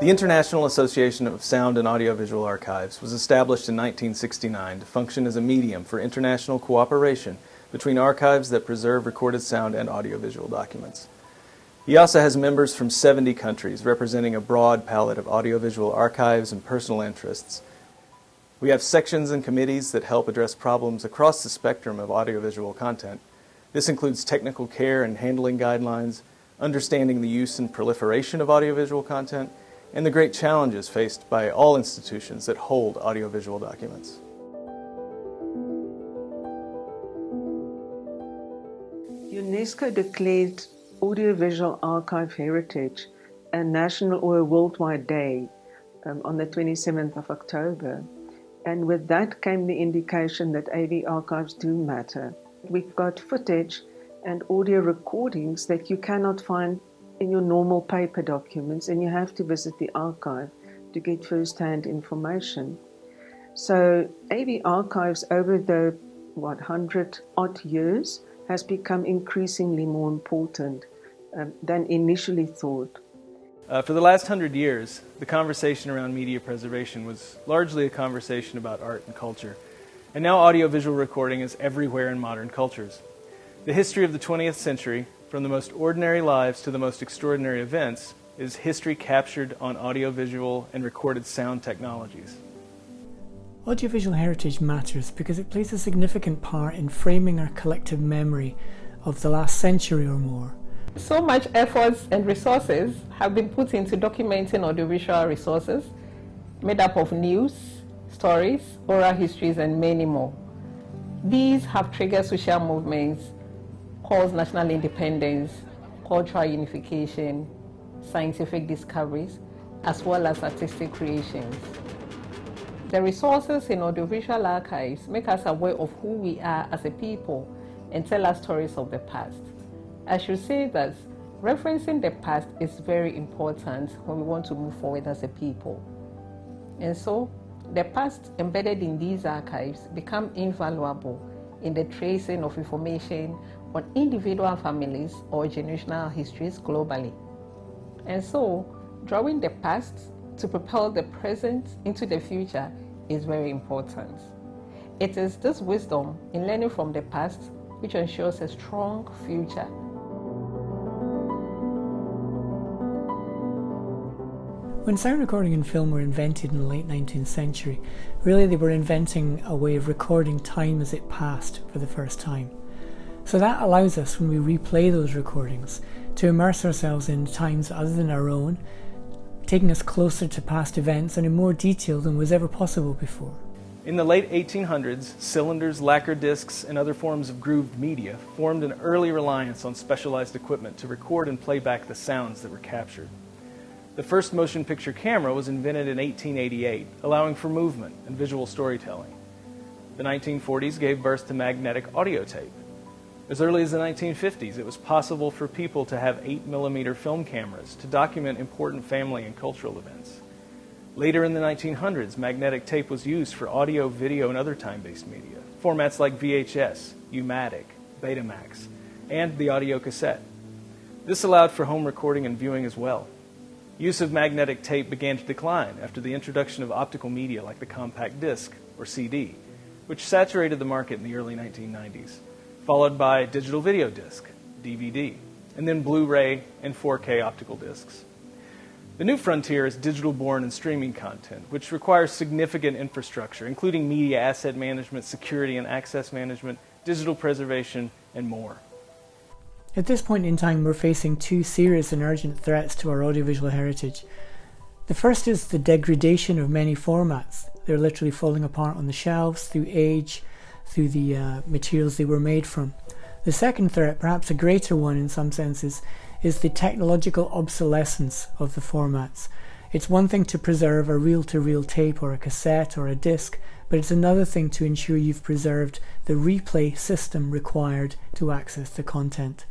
The International Association of Sound and Audiovisual Archives was established in 1969 to function as a medium for international cooperation between archives that preserve recorded sound and audiovisual documents. IASA has members from 70 countries representing a broad palette of audiovisual archives and personal interests. We have sections and committees that help address problems across the spectrum of audiovisual content. This includes technical care and handling guidelines, understanding the use and proliferation of audiovisual content, and the great challenges faced by all institutions that hold audiovisual documents. UNESCO declared audiovisual archive heritage a national or a worldwide day on the 27th of October. And with that came the indication that AV archives do matter. We've got footage and audio recordings that you cannot find in your normal paper documents, and you have to visit the archive to get first-hand information. So AV archives over the 100-odd years has become increasingly more important than initially thought. For the last 100 years, the conversation around media preservation was largely a conversation about art and culture. And now audiovisual recording is everywhere in modern cultures. The history of the 20th century, from the most ordinary lives to the most extraordinary events, is history captured on audiovisual and recorded sound technologies. Audiovisual heritage matters because it plays a significant part in framing our collective memory of the last century or more. So much efforts and resources have been put into documenting audiovisual resources made up of news, stories, oral histories, and many more. These have triggered social movements, caused national independence, cultural unification, scientific discoveries, as well as artistic creations. The resources in audiovisual archives make us aware of who we are as a people and tell us stories of the past. I should say that referencing the past is very important when we want to move forward as a people. And so, the past embedded in these archives become invaluable in the tracing of information on individual families or generational histories globally. And so, drawing the past to propel the present into the future is very important. It is this wisdom in learning from the past which ensures a strong future. When sound recording and film were invented in the late 19th century, really they were inventing a way of recording time as it passed for the first time. So that allows us, when we replay those recordings, to immerse ourselves in times other than our own, taking us closer to past events and in more detail than was ever possible before. In the late 1800s, cylinders, lacquer discs, and other forms of grooved media formed an early reliance on specialized equipment to record and play back the sounds that were captured. The first motion picture camera was invented in 1888, allowing for movement and visual storytelling. The 1940s gave birth to magnetic audio tape. As early as the 1950s, it was possible for people to have 8mm film cameras to document important family and cultural events. Later in the 1900s, magnetic tape was used for audio, video, and other time-based media, formats like VHS, U-matic, Betamax, and the audio cassette. This allowed for home recording and viewing as well. Use of magnetic tape began to decline after the introduction of optical media like the compact disc, or CD, which saturated the market in the early 1990s, followed by digital video disc, DVD, and then Blu-ray and 4K optical discs. The new frontier is digital-born and streaming content, which requires significant infrastructure, including media asset management, security and access management, digital preservation, and more. At this point in time, we're facing two serious and urgent threats to our audiovisual heritage. The first is the degradation of many formats. They're literally falling apart on the shelves through age, through the materials they were made from. The second threat, perhaps a greater one in some senses, is the technological obsolescence of the formats. It's one thing to preserve a reel-to-reel tape or a cassette or a disc, but it's another thing to ensure you've preserved the replay system required to access the content.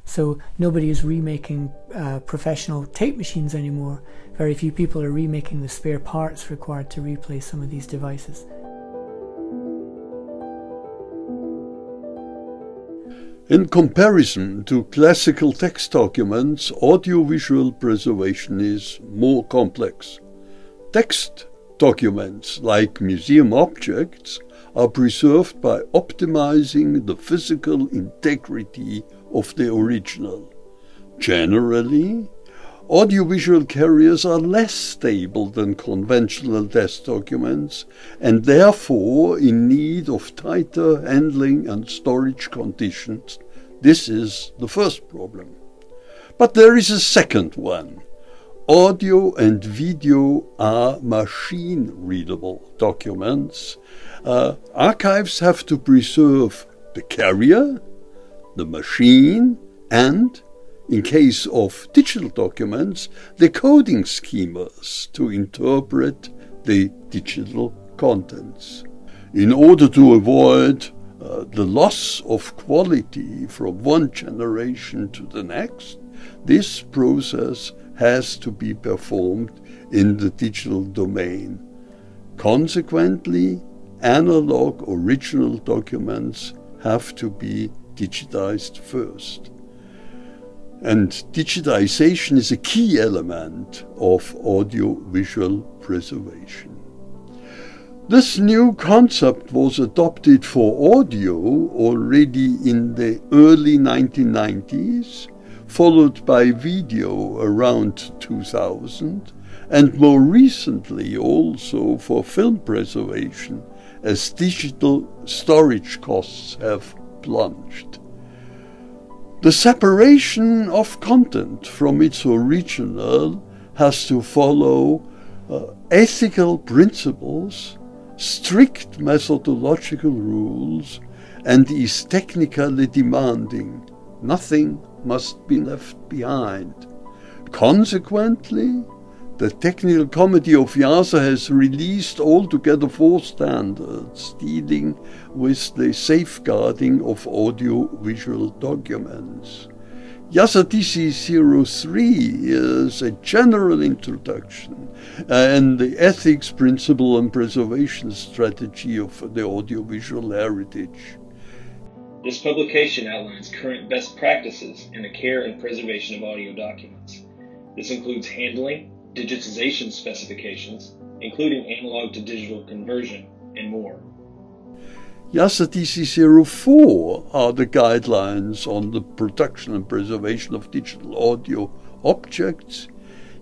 So nobody is remaking professional tape machines anymore. Very few people are remaking the spare parts required to replay some of these devices. In comparison to classical text documents, audiovisual preservation is more complex. Text documents, like museum objects, are preserved by optimizing the physical integrity of the original. Generally, audiovisual carriers are less stable than conventional text documents and therefore in need of tighter handling and storage conditions. This is the first problem. But there is a second one. Audio and video are machine-readable documents. Archives have to preserve the carrier, the machine, and, in case of digital documents, the coding schemas to interpret the digital contents. In order to avoid the loss of quality from one generation to the next, this process has to be performed in the digital domain. Consequently, analog original documents have to be digitized first. And digitization is a key element of audiovisual preservation. This new concept was adopted for audio already in the early 1990s, followed by video around 2000, and more recently also for film preservation, as digital storage costs have plunged. The separation of content from its original has to follow ethical principles, strict methodological rules, and is technically demanding. Nothing must be left behind. Consequently, the Technical Committee of IASA has released altogether 4 standards dealing with the safeguarding of audiovisual documents. IASA DC 03 is a general introduction and the ethics principle and preservation strategy of the audiovisual heritage. This publication outlines current best practices in the care and preservation of audio documents. This includes handling, digitization specifications, including analog to digital conversion, and more. IASA DC 04 are the guidelines on the production and preservation of digital audio objects.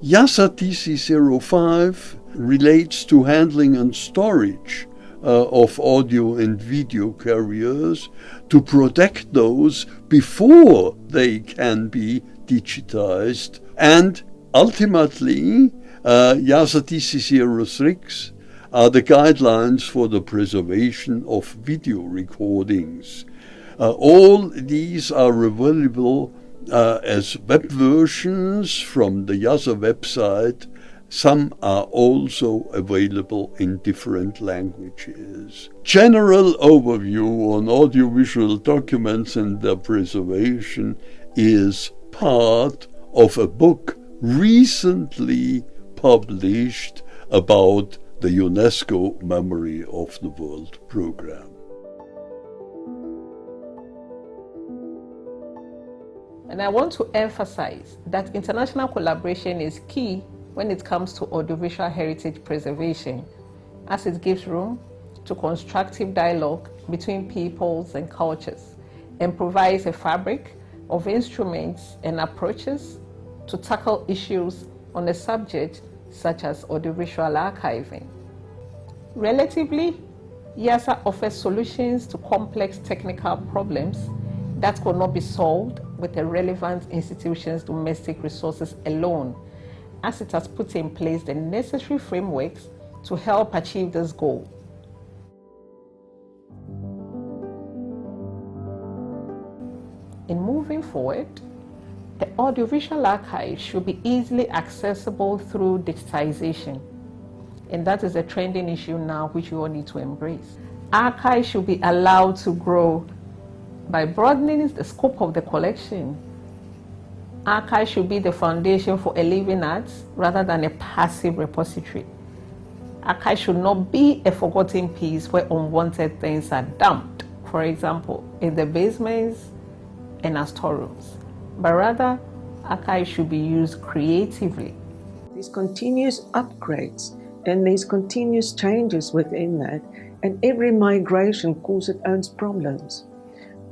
IASA DC 05 relates to handling and storage of audio and video carriers to protect those before they can be digitized. And ultimately, IASA DC 06 are the guidelines for the preservation of video recordings. All these are available as web versions from the IASA website. Some are also available in different languages. General overview on audiovisual documents and their preservation is part of a book recently published about the UNESCO Memory of the World program. And I want to emphasize that international collaboration is key when it comes to audiovisual heritage preservation, as it gives room to constructive dialogue between peoples and cultures and provides a fabric of instruments and approaches to tackle issues on a subject such as audiovisual archiving. Relatively, IASA offers solutions to complex technical problems that could not be solved with the relevant institution's domestic resources alone, as it has put in place the necessary frameworks to help achieve this goal. In moving forward, the audiovisual archive should be easily accessible through digitization, and that is a trending issue now which we all need to embrace. Archives should be allowed to grow by broadening the scope of the collection. Archives should be the foundation for a living arts rather than a passive repository. Archives should not be a forgotten piece where unwanted things are dumped, for example, in the basements, and as storerooms, but rather archives should be used creatively. There's continuous upgrades and there's continuous changes within that, and every migration causes its own problems.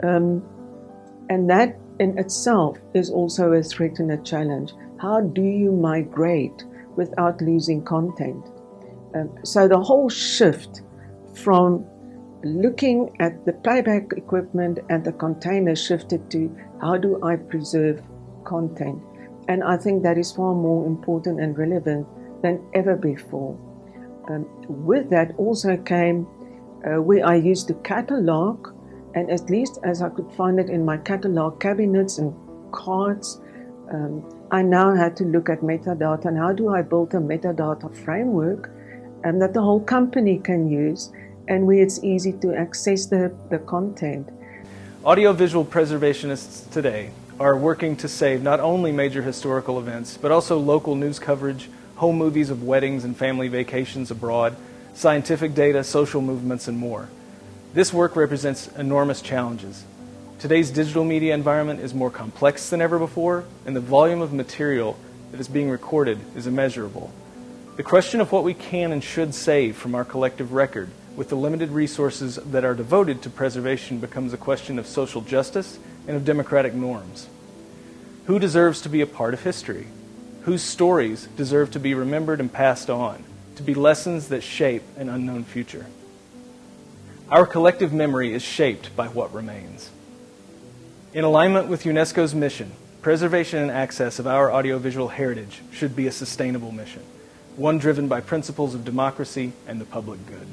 And that in itself is also a threat and a challenge. How do you migrate without losing content? So the whole shift from looking at the playback equipment and the container shifted to how do I preserve content? And I think that is far more important and relevant than ever before. With that also came where I used to catalog, and at least as I could find it in my catalog cabinets and cards, I now had to look at metadata and how do I build a metadata framework that the whole company can use and where it's easy to access the content. Audiovisual preservationists today are working to save not only major historical events, but also local news coverage, home movies of weddings and family vacations abroad, scientific data, social movements, and more. This work represents enormous challenges. Today's digital media environment is more complex than ever before, and the volume of material that is being recorded is immeasurable. The question of what we can and should save from our collective record with the limited resources that are devoted to preservation becomes a question of social justice and of democratic norms. Who deserves to be a part of history? Whose stories deserve to be remembered and passed on, to be lessons that shape an unknown future? Our collective memory is shaped by what remains. In alignment with UNESCO's mission, preservation and access of our audiovisual heritage should be a sustainable mission, one driven by principles of democracy and the public good.